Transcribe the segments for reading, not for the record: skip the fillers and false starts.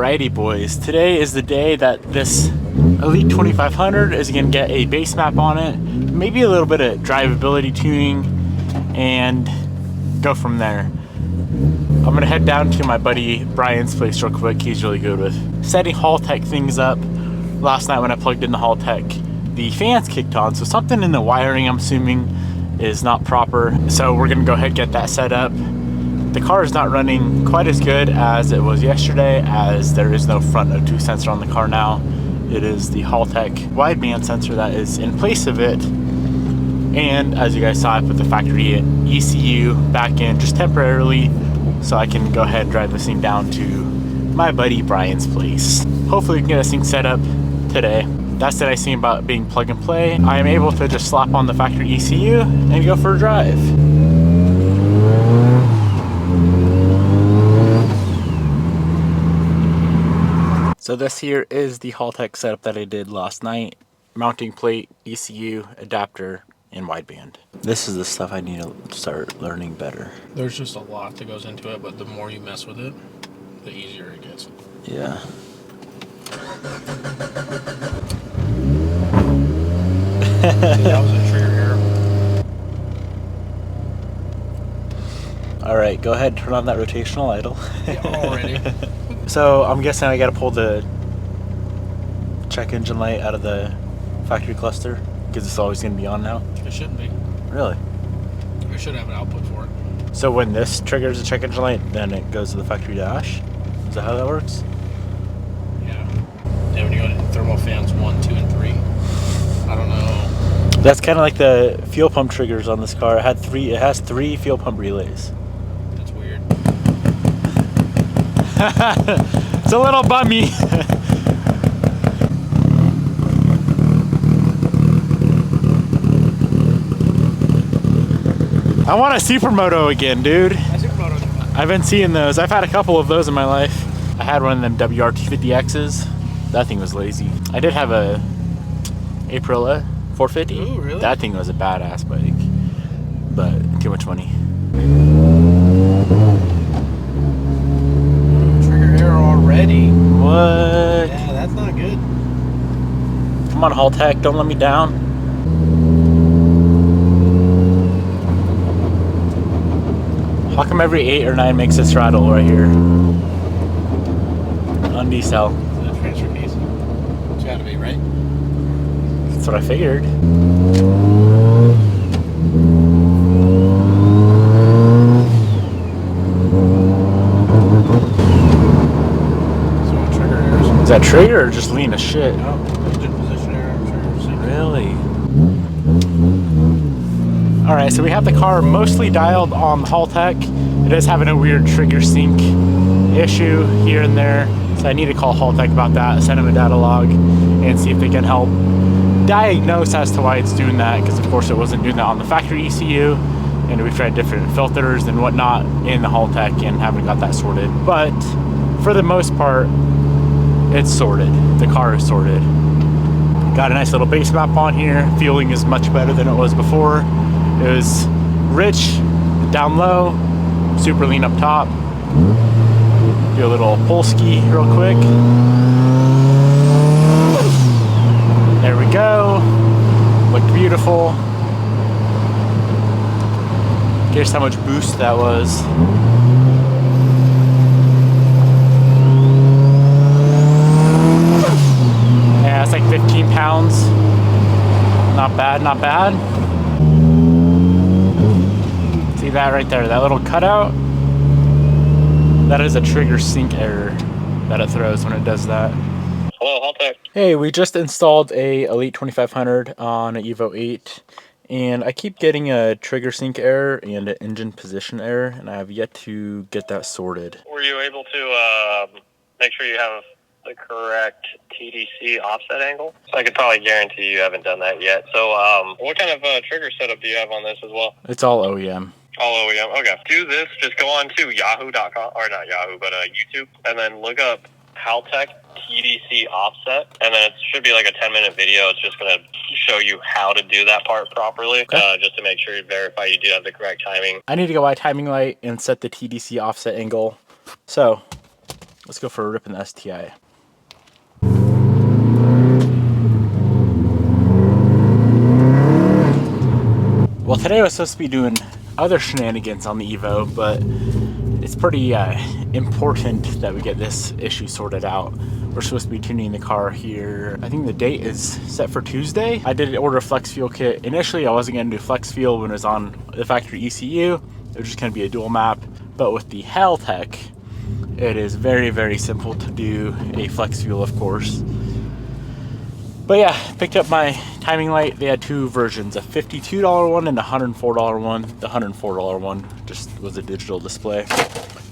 Alrighty boys, today is the day that this Elite 2500 is going to get a base map on it, maybe a little bit of drivability tuning, and go from there. I'm going to head down to my buddy Brian's place real quick. He's really good with setting Haltech things up. Last night when I plugged in the Haltech, the fans kicked on, so something in the wiring I'm assuming is not proper. So we're going to go ahead and get that set up. The car is not running quite as good as it was yesterday, as there is no front O2 sensor on the car now. It is the Haltech wideband sensor that is in place of it. And as you guys saw, I put the factory ECU back in just temporarily so I can go ahead and drive this thing down to my buddy Brian's place. Hopefully we can get this thing set up today. That's the nice thing about being plug and play. I am able to just slap on the factory ECU and go for a drive. So this here is the Haltech setup that I did last night. Mounting plate, ECU, adapter, and wideband. This is the stuff I need to start learning better. There's just a lot that goes into it, but the more you mess with it, the easier it gets. Yeah. That was a trigger error. Alright, go ahead and turn on that rotational idle. Yeah, already. So I'm guessing I gotta pull the check engine light out of the factory cluster because it's always gonna be on now. It shouldn't be. Really? I should have an output for it. So when this triggers the check engine light, then it goes to the factory dash? Is that how that works? Yeah. Devin, you got thermal fans 1, 2, and 3. I don't know. That's kind of like the fuel pump triggers on this car. It has three fuel pump relays. That's weird. It's a little bummy. I want a supermoto again, dude. I've been seeing those. I've had a couple of those in my life. I had one of them WRT50Xs. That thing was lazy. I did have a Aprilia 450. Ooh, really? That thing was a badass bike, but too much money. Trigger error already. What? Yeah, that's not good. Come on, Haltech, don't let me down. How come every 8 or 9 makes this rattle right here? On decel. Is that transfer case? It's gotta be, right? That's what I figured. So what trigger errors? Is that trigger or just lean as shit? No, engine position error. Trigger sync. Really? Alright, so we have the car mostly dialed on the Haltech. It is having a weird trigger sync issue here and there. So I need to call Haltech about that, send them a data log, and see if they can help diagnose as to why it's doing that, because of course it wasn't doing that on the factory ECU, and we've tried different filters and whatnot in the Haltech and haven't got that sorted. But for the most part, it's sorted. The car is sorted. Got a nice little base map on here. Fueling is much better than it was before. It was rich down low, super lean up top. Do a little pull ski real quick. There we go. Looked beautiful. Guess how much boost that was. Yeah, it's like 15 pounds. Not bad, not bad. See that right there, that little cutout? That is a trigger sync error that it throws when it does that. Hello, Haltech. Hey, we just installed a Elite 2500 on an Evo 8, and I keep getting a trigger sync error and an engine position error, and I have yet to get that sorted. Were you able to make sure you have the correct TDC offset angle? So I could probably guarantee you haven't done that yet. So what kind of trigger setup do you have on this as well? It's all OEM. All OEM. Okay. Do this. Just go on to yahoo.com, or not Yahoo, but YouTube, and then look up Haltech TDC offset, and then it should be like a 10-minute video. It's just going to show you how to do that part properly, okay. Just to make sure you verify you do have the correct timing. I need to go by timing light and set the TDC offset angle. So Let's go for a rip in the STI. Well, today I was supposed to be doing other shenanigans on the Evo, but it's pretty important that we get this issue sorted out. We're supposed to be tuning the car here. I think the date is set for Tuesday. I did order a flex fuel kit. Initially, I wasn't going to do flex fuel when it was on the factory ECU. It was just going to be a dual map. But with the Haltech, it is very, very simple to do a flex fuel, of course. But yeah, picked up my timing light. They had two versions, a $52 one and a $104 one. The $104 one just was a digital display.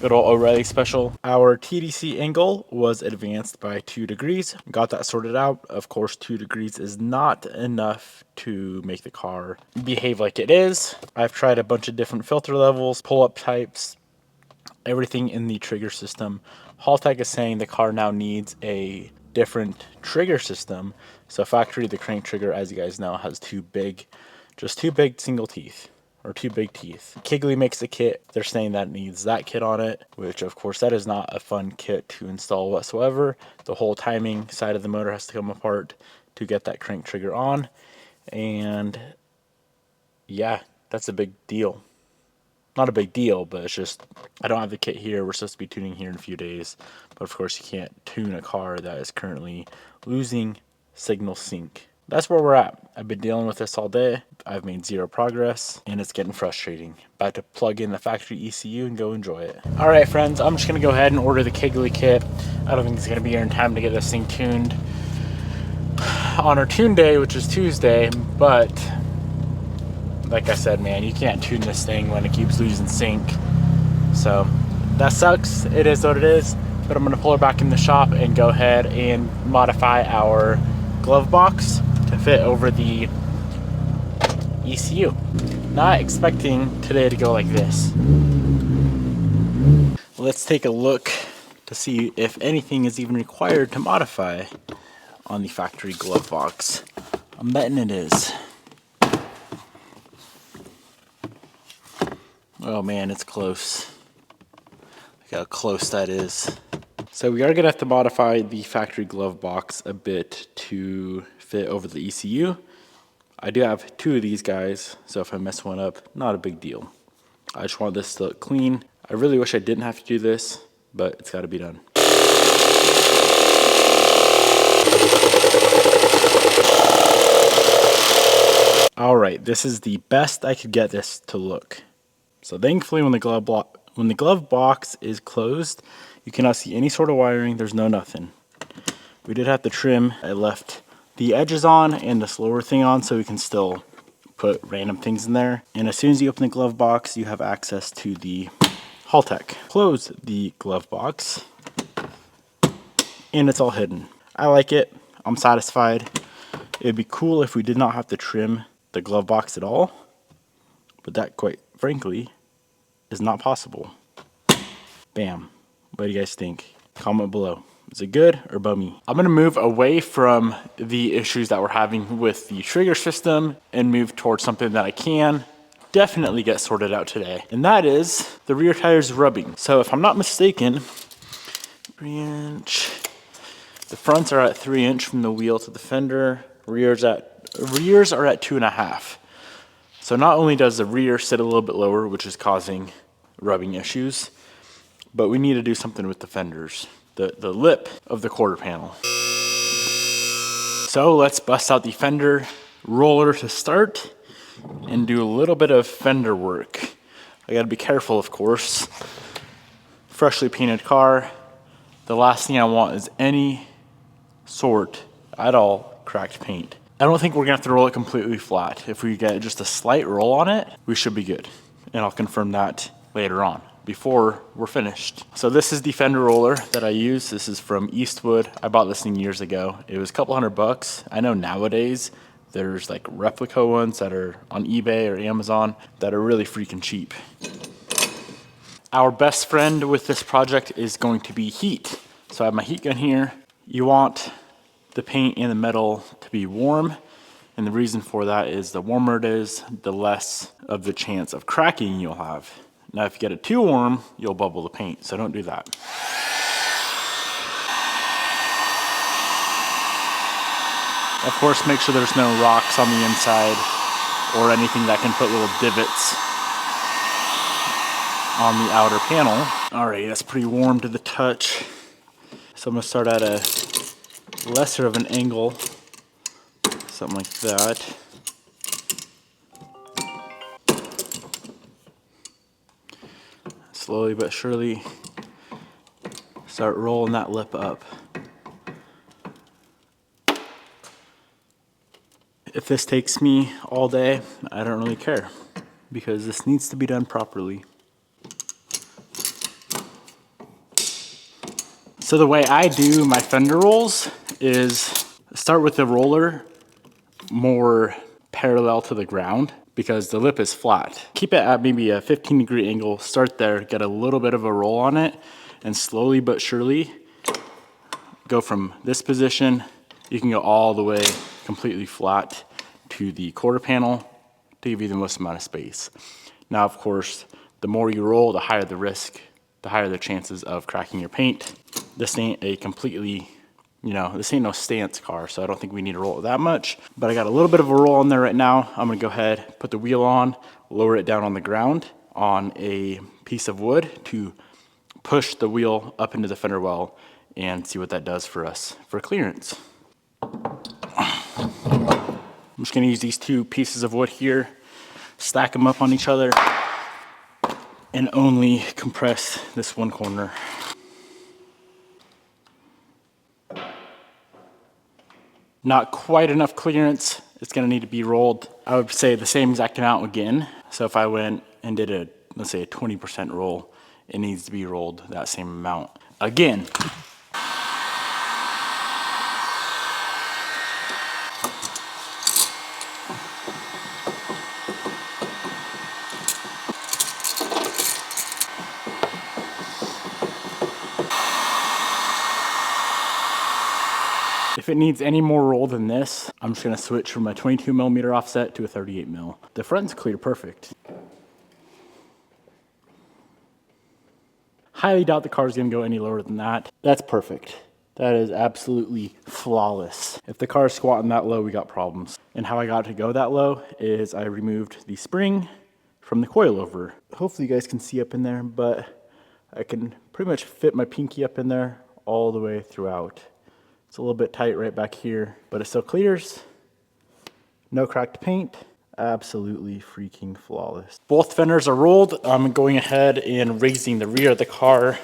Good old O'Reilly special. Our TDC angle was advanced by 2 degrees. Got that sorted out. Of course, 2 degrees is not enough to make the car behave like it is. I've tried a bunch of different filter levels, pull-up types, everything in the trigger system. Haltech is saying the car now needs a different trigger system. So factory, the crank trigger, as you guys know, has two big single teeth, or 2 big teeth. Kigley makes a kit. They're saying that it needs that kit on it, which of course that is not a fun kit to install whatsoever. The whole timing side of the motor has to come apart to get that crank trigger on. And yeah, that's a big deal. Not a big deal, but it's just, I don't have the kit here. We're supposed to be tuning here in a few days. But of course, you can't tune a car that is currently losing signal sync. That's where we're at. I've been dealing with this all day. I've made 0 progress, and it's getting frustrating. About to plug in the factory ECU and go enjoy it. All right, friends, I'm just going to go ahead and order the Kigley kit. I don't think it's going to be here in time to get this thing tuned on our tune day, which is Tuesday, but like I said, man, you can't tune this thing when it keeps losing sync. So that sucks. It is what it is. But I'm going to pull her back in the shop and go ahead and modify our glove box to fit over the ECU. Not expecting today to go like this. Let's take a look to see if anything is even required to modify on the factory glove box. I'm betting it is. Oh man, it's close. Look how close that is. So we are gonna have to modify the factory glove box a bit to fit over the ECU. I do have 2 of these guys, so if I mess one up, not a big deal. I just want this to look clean. I really wish I didn't have to do this, but it's gotta be done. All right, this is the best I could get this to look. So thankfully, when the glove box is closed, you cannot see any sort of wiring. There's no nothing. We did have to trim. I left the edges on and this lower thing on so we can still put random things in there. And as soon as you open the glove box, you have access to the Haltech. Close the glove box, and it's all hidden. I like it. I'm satisfied. It'd be cool if we did not have to trim the glove box at all, but that, quite frankly, is not possible. Bam. What do you guys think? Comment below. Is it good or bummy? I'm gonna move away from the issues that we're having with the trigger system and move towards something that I can definitely get sorted out today. And that is the rear tires rubbing. So if I'm not mistaken, 3-inch. The fronts are at 3-inch from the wheel to the fender. Rears are at 2.5. So not only does the rear sit a little bit lower, which is causing rubbing issues, but we need to do something with the fenders, the lip of the quarter panel. So let's bust out the fender roller to start and do a little bit of fender work. I gotta be careful, of course. Freshly painted car. The last thing I want is any sort at all cracked paint. I don't think we're gonna have to roll it completely flat. If we get just a slight roll on it, we should be good. And I'll confirm that later on, before we're finished. So this is the fender roller that I use. This is from Eastwood. I bought this thing years ago. It was a couple $100. I know nowadays there's like replica ones that are on eBay or Amazon that are really freaking cheap. Our best friend with this project is going to be heat. So I have my heat gun here. You want the paint and the metal to be warm, and the reason for that is the warmer it is, the less of the chance of cracking you'll have. Now if you get it too warm, you'll bubble the paint, so don't do that. Of course, make sure there's no rocks on the inside or anything that can put little divots on the outer panel. Alright, that's pretty warm to the touch. So I'm gonna start at a lesser of an angle, something like that. Slowly but surely start rolling that lip up. If this takes me all day, I don't really care, because this needs to be done properly. So the way I do my fender rolls is start with the roller more parallel to the ground, because the lip is flat. Keep it at maybe a 15-degree angle, start there, get a little bit of a roll on it, and slowly but surely go from this position. You can go all the way completely flat to the quarter panel to give you the most amount of space. Now, of course, the more you roll, the higher the risk, the higher the chances of cracking your paint. This ain't a completely, this ain't no stance car, so I don't think we need to roll it that much. But I got a little bit of a roll on there right now. I'm gonna go ahead, put the wheel on, lower it down on the ground on a piece of wood to push the wheel up into the fender well and see what that does for us for clearance. I'm just gonna use these two pieces of wood here, stack them up on each other, and only compress this one corner. Not quite enough clearance. It's gonna need to be rolled. I would say the same exact amount again. So if I went and did let's say a 20% roll, it needs to be rolled that same amount again. If it needs any more roll than this, I'm just gonna switch from a 22mm offset to a 38mm. The front's clear perfect. Highly doubt the car's gonna go any lower than that. That's perfect. That is absolutely flawless. If the car's squatting that low, we got problems. And how I got to go that low is I removed the spring from the coilover. Hopefully you guys can see up in there, but I can pretty much fit my pinky up in there all the way throughout. It's a little bit tight right back here, but it still clears. No cracked paint. Absolutely freaking flawless. Both fenders are rolled. I'm going ahead and raising the rear of the car.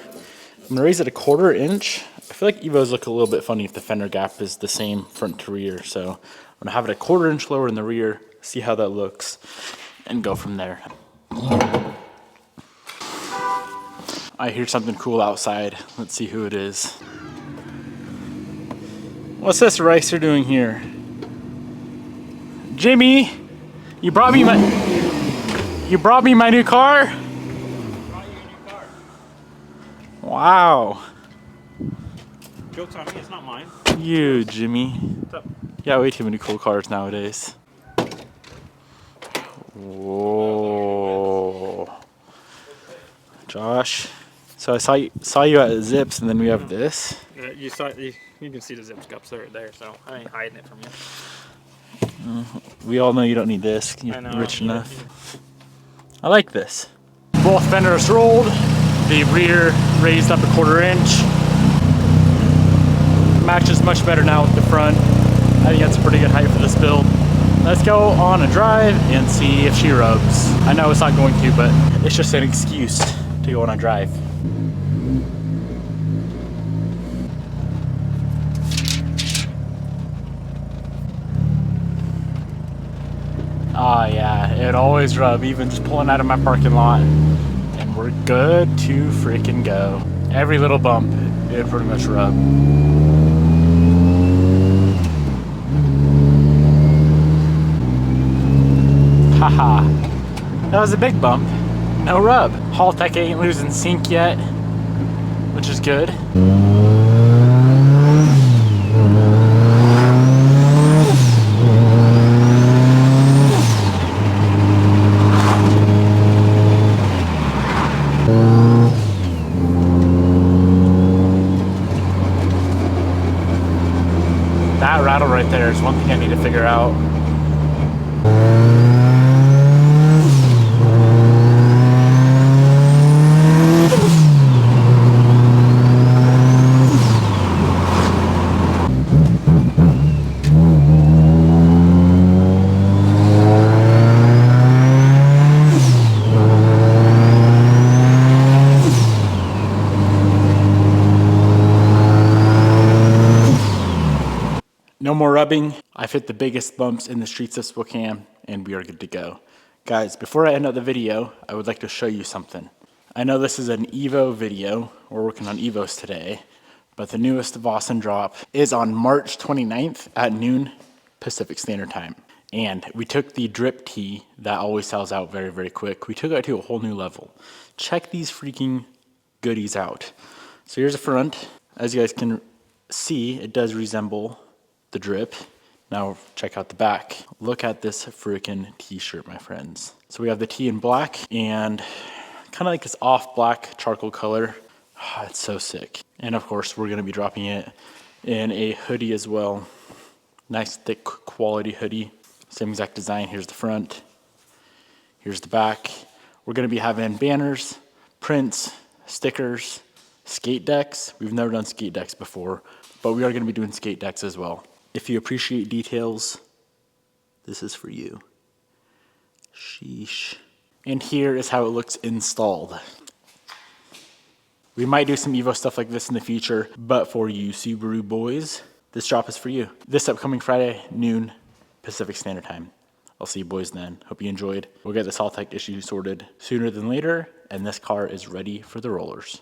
I'm gonna raise it a 1/4 inch. I feel like Evos look a little bit funny if the fender gap is the same front to rear. So I'm gonna have it a 1/4 inch lower in the rear, see how that looks, and go from there. I hear something cool outside. Let's see who it is. What's this Ricer doing here? Jimmy, you brought me my new car? Wow. Joke's on me, it's not mine. You, Jimmy. What's up? Yeah, way too many cool cars nowadays. Whoa. Josh. So I saw you at Zips, and then we have this. You can see the zip cups there, so I ain't hiding it from you. We all know you don't need this. You're I know, rich yeah. enough. I like this. Both fenders rolled. The rear raised up a 1/4 inch. Matches much better now with the front. I think that's a pretty good height for this build. Let's go on a drive and see if she rubs. I know it's not going to, but it's just an excuse to go on a drive. Oh yeah, it always rub, even just pulling out of my parking lot. And we're good to freaking go. Every little bump, it pretty much rub. Haha, that was a big bump. No rub. Haltech ain't losing sync yet, which is good. That rattle right right there is one thing I need to figure out. No more rubbing. I've hit the biggest bumps in the streets of Spokane, and we are good to go. Guys, before I end up the video, I would like to show you something. I know this is an Evo video. We're working on Evos today, but the newest Vossen drop is on March 29th at noon Pacific Standard Time. And we took the drip tee that always sells out very, very quick. We took it to a whole new level. Check these freaking goodies out. So here's the front. As you guys can see, it does resemble the drip. Now check out the back. Look at this freaking t-shirt, my friends. So we have the tee in black and kind of like this off black charcoal color. Oh, it's so sick. And of course, we're gonna be dropping it in a hoodie as well. Nice thick quality hoodie. Same exact design. Here's the front. Here's the back. We're gonna be having banners, prints, stickers, skate decks. We've never done skate decks before, but we are gonna be doing skate decks as well. If you appreciate details, this is for you. Sheesh. And here is how it looks installed. We might do some Evo stuff like this in the future, but for you Subaru boys, this drop is for you. This upcoming Friday, noon Pacific Standard Time. I'll see you boys then. Hope you enjoyed. We'll get this Haltech issue sorted sooner than later, and this car is ready for the rollers.